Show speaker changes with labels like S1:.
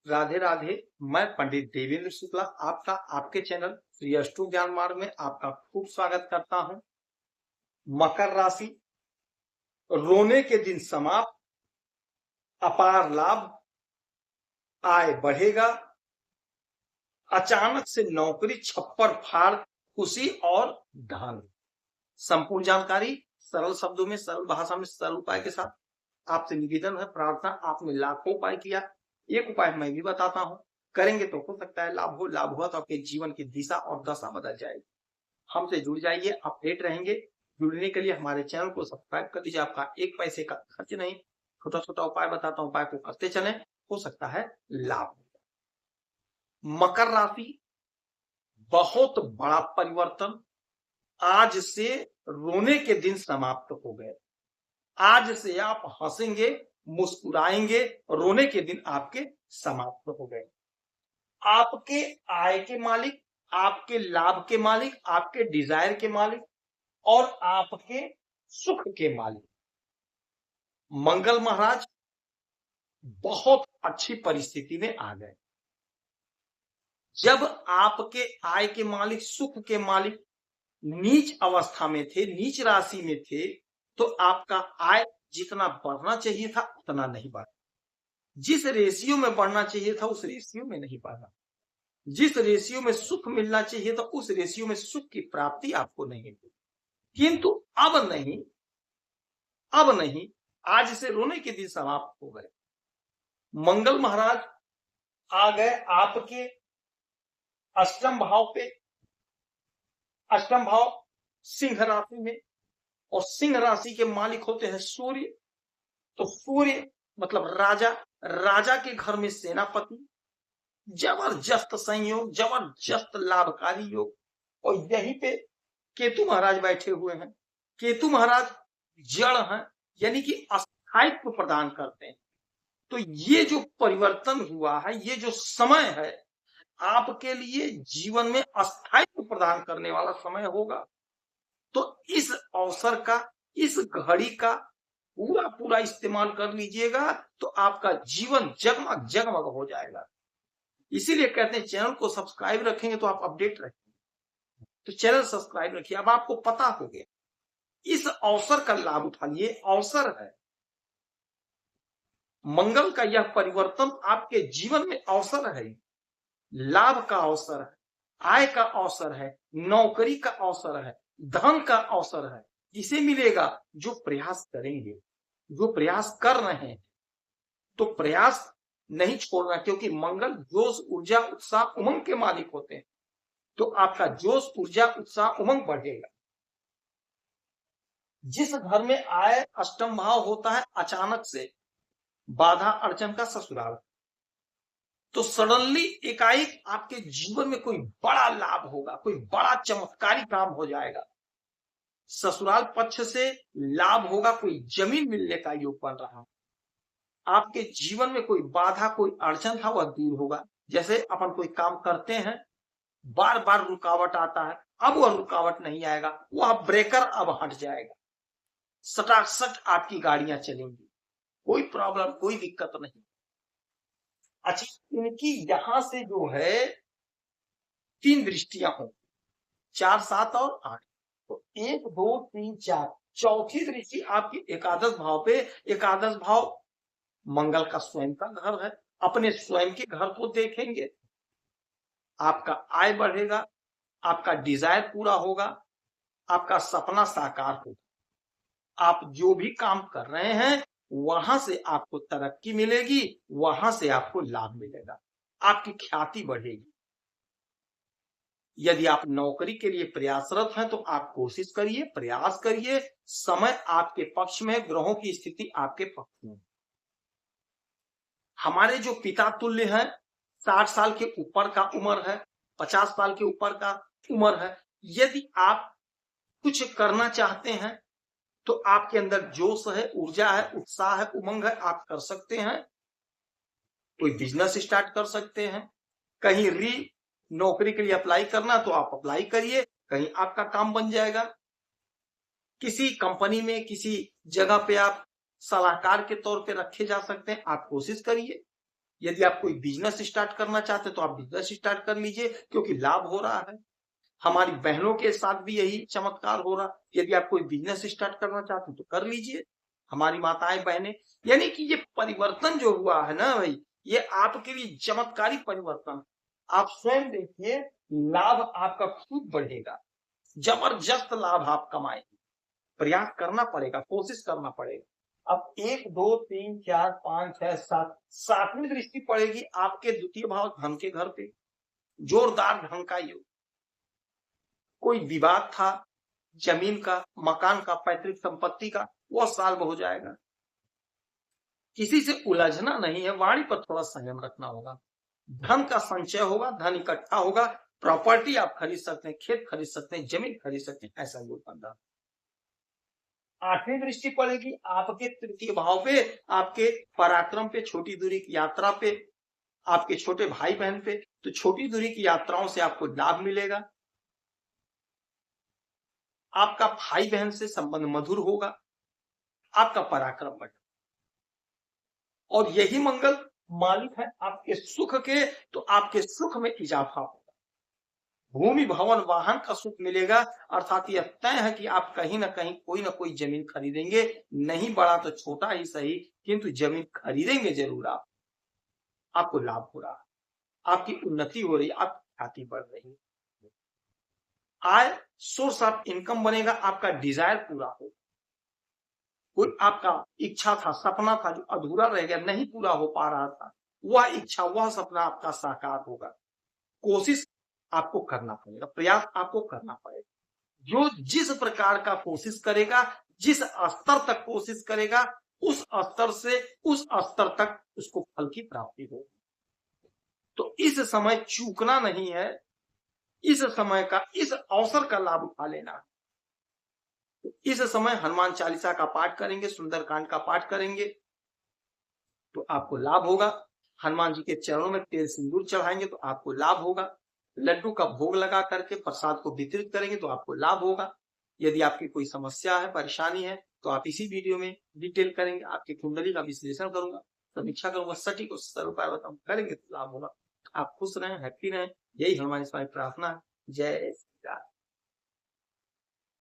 S1: राधे राधे। मैं पंडित देवेंद्र शुक्ला आपका आपके चैनल श्री अष्टु ज्ञान मार्ग में आपका खूब स्वागत करता हूं। मकर राशि, रोने के दिन समाप्त, अपार लाभ, आय बढ़ेगा, अचानक से नौकरी छप्पर फाड़, खुशी और धन। संपूर्ण जानकारी सरल शब्दों में, सरल भाषा में, सरल उपाय के साथ आपसे निवेदन है, प्रार्थना। आपने लाखों उपाय किया, एक उपाय मैं भी बताता हूं, करेंगे तो हो सकता है लाभ हुआ तो आपके जीवन की दिशा और दशा बदल जाएगी। हमसे जुड़ जाइए, अपडेट रहेंगे। जुड़ने के लिए हमारे चैनल को सब्सक्राइब कर दीजिए, आपका एक पैसे का खर्च नहीं। छोटा छोटा उपाय बताता हूं, उपाय को करते चलें, हो सकता है लाभ। मकर राशि, बहुत बड़ा परिवर्तन। आज से रोने के दिन समाप्त हो गए। आज से आप हंसेंगे, मुस्कुराएंगे, रोने के दिन आपके समाप्त हो गए। आपके आय के मालिक, आपके लाभ के मालिक, आपके डिजायर के मालिक और आपके सुख के मालिक मंगल महाराज बहुत अच्छी परिस्थिति में आ गए। जब आपके आय के मालिक, सुख के मालिक नीच अवस्था में थे, नीच राशि में थे, तो आपका आय जितना बढ़ना चाहिए था उतना नहीं बढ़ा। जिस रेशियो में बढ़ना चाहिए था उस रेशियो में नहीं बढ़ा। जिस रेशियो में सुख मिलना चाहिए था उस रेशियो में सुख की प्राप्ति आपको नहीं मिली। किंतु अब नहीं, आज से रोने के दिन समाप्त हो गए। मंगल महाराज आ गए आपके अष्टम भाव पे। अष्टम भाव सिंह राशि में, और सिंह राशि के मालिक होते हैं सूर्य। तो सूर्य मतलब राजा, राजा के घर में सेनापति, जबरदस्त संयोग, जबरदस्त लाभकारी योग। और यहीं पे केतु महाराज बैठे हुए हैं। केतु महाराज जड़ हैं, यानी कि अस्थायित्व प्रदान करते हैं। तो ये जो परिवर्तन हुआ है, ये जो समय है, आपके लिए जीवन में अस्थायित्व प्रदान करने वाला समय होगा। तो इस अवसर का, इस घड़ी का पूरा इस्तेमाल कर लीजिएगा, तो आपका जीवन जगमग जगमग हो जाएगा। इसीलिए कहते हैं चैनल को सब्सक्राइब रखेंगे तो आप अपडेट रखेंगे। तो चैनल सब्सक्राइब रखिए। अब आपको पता हो गया, इस अवसर का लाभ उठाइए। अवसर है, मंगल का यह परिवर्तन आपके जीवन में अवसर है, लाभ का अवसर है, आय का अवसर है, नौकरी का अवसर है, धन का अवसर है। किसे मिलेगा? जो प्रयास करेंगे, जो प्रयास कर रहे हैं। तो प्रयास नहीं छोड़ना, क्योंकि मंगल जोश, ऊर्जा, उत्साह, उमंग के मालिक होते हैं। तो आपका जोश, ऊर्जा, उत्साह, उमंग बढ़ेगा। जिस घर में आय अष्टम भाव होता है, अचानक से बाधा अड़चन का ससुराल। तो सडनली एकाएक आपके जीवन में कोई बड़ा लाभ होगा, कोई बड़ा चमत्कारी काम हो जाएगा। ससुराल पक्ष से लाभ होगा, कोई जमीन मिलने का योग बन रहा। आपके जीवन में कोई बाधा, कोई अड़चन था, वह दूर होगा। जैसे अपन कोई काम करते हैं, बार बार रुकावट आता है, अब वह रुकावट नहीं आएगा, वह ब्रेकर अब हट जाएगा। सटासट आपकी गाड़ियां चलेंगी, कोई प्रॉब्लम, कोई दिक्कत नहीं। अच्छा, इनकी यहां से जो है 3 दृष्टियां होंगी, 4, 7 और 8। तो 1, 2, 3, 4, चौथी दृष्टि आपकी एकादश भाव पे। एकादश भाव मंगल का स्वयं का घर है। अपने स्वयं के घर को देखेंगे, आपका आय बढ़ेगा, आपका डिजायर पूरा होगा, आपका सपना साकार होगा। आप जो भी काम कर रहे हैं वहां से आपको तरक्की मिलेगी, वहां से आपको लाभ मिलेगा, आपकी ख्याति बढ़ेगी। यदि आप नौकरी के लिए प्रयासरत हैं तो आप कोशिश करिए, प्रयास करिए। समय आपके पक्ष में, ग्रहों की स्थिति आपके पक्ष में। हमारे जो पिता तुल्य हैं, 60 साल के ऊपर का उम्र है, 50 साल के ऊपर का उम्र है। यदि आप कुछ करना चाहते हैं तो आपके अंदर जोश है, ऊर्जा है, उत्साह है, उमंग है, आप कर सकते हैं। कोई बिजनेस स्टार्ट कर सकते हैं, कहीं नौकरी के लिए अप्लाई करना तो आप अप्लाई करिए, कहीं आपका काम बन जाएगा। किसी कंपनी में, किसी जगह पे आप सलाहकार के तौर पे रखे जा सकते हैं, आप कोशिश करिए। यदि आप कोई बिजनेस स्टार्ट करना चाहते हैं तो आप बिजनेस स्टार्ट कर लीजिए, क्योंकि लाभ हो रहा है। हमारी बहनों के साथ भी यही चमत्कार हो रहा। यदि आप कोई बिजनेस स्टार्ट करना चाहते हैं तो कर लीजिए, हमारी माताएं बहनें। यानी कि ये परिवर्तन जो हुआ है ना भाई, ये आपके लिए चमत्कारी परिवर्तन। आप स्वयं देखिए, लाभ आपका खूब बढ़ेगा, जबरदस्त लाभ आप कमाएंगे। प्रयास करना पड़ेगा, कोशिश करना पड़ेगा। अब 1 2 3 4 5 6 7 सातवीं दृष्टि पड़ेगी आपके द्वितीय भाव धन के घर पे। जोरदार धन का योग। कोई विवाद था जमीन का, मकान का, पैतृक संपत्ति का, वो सॉल्व हो जाएगा। किसी से उलझना नहीं है, वाणी पर थोड़ा संयम रखना होगा। धन का संचय होगा, धन इकट्ठा होगा, प्रॉपर्टी आप खरीद सकते हैं, खेत खरीद सकते हैं, जमीन खरीद सकते हैं, ऐसा योग बन रहा। आठवीं दृष्टि पड़ेगी आपके तृतीय भाव पे, आपके पराक्रम पे, छोटी दूरी की यात्रा पे, आपके छोटे भाई बहन पे। तो छोटी दूरी की यात्राओं से आपको लाभ मिलेगा, आपका भाई बहन से संबंध मधुर होगा, आपका पराक्रम बढ़ेगा। और यही मंगल मालिक है आपके सुख के, तो आपके सुख में इजाफा होगा। भूमि भवन वाहन का सुख मिलेगा, अर्थात यह तय है कि आप कहीं ना कहीं कोई ना कोई जमीन खरीदेंगे, नहीं बड़ा तो छोटा ही सही, किंतु जमीन खरीदेंगे जरूर आप। आपको लाभ हो रहा, आपकी उन्नति हो रही, आपकी ख्याति बढ़ रही, आय सोर्स ऑफ इनकम बनेगा, आपका डिजायर पूरा हो। कोई आपका इच्छा था, सपना था, जो अधूरा रह गया, नहीं पूरा हो पा रहा था, वह इच्छा, वह सपना आपका साकार होगा। कोशिश आपको करना पड़ेगा, प्रयास आपको करना पड़ेगा। जो जिस प्रकार का कोशिश करेगा, जिस स्तर तक कोशिश करेगा, उस स्तर से उस स्तर तक उसको फल की प्राप्ति होगी। तो इस समय चूकना नहीं है, इस समय का, इस अवसर का लाभ उठा लेना। तो इस समय हनुमान चालीसा का पाठ करेंगे, सुंदरकांड का पाठ करेंगे, तो आपको लाभ होगा। हनुमान जी के चरणों में तेल सिंदूर चढ़ाएंगे तो आपको लाभ होगा। लड्डू का भोग लगा करके प्रसाद को वितरित करेंगे तो आपको लाभ होगा। यदि आपकी कोई समस्या है, परेशानी है, तो आप इसी वीडियो में डिटेल करेंगे, आपकी कुंडली का विश्लेषण करूंगा, समीक्षा करूंगा, सटीक और सरल उपाय बताऊंगा, करेंगे तो लाभ होगा। आप खुश रहें, हैप्पी रहें, यही हमारी प्रार्थना है। जय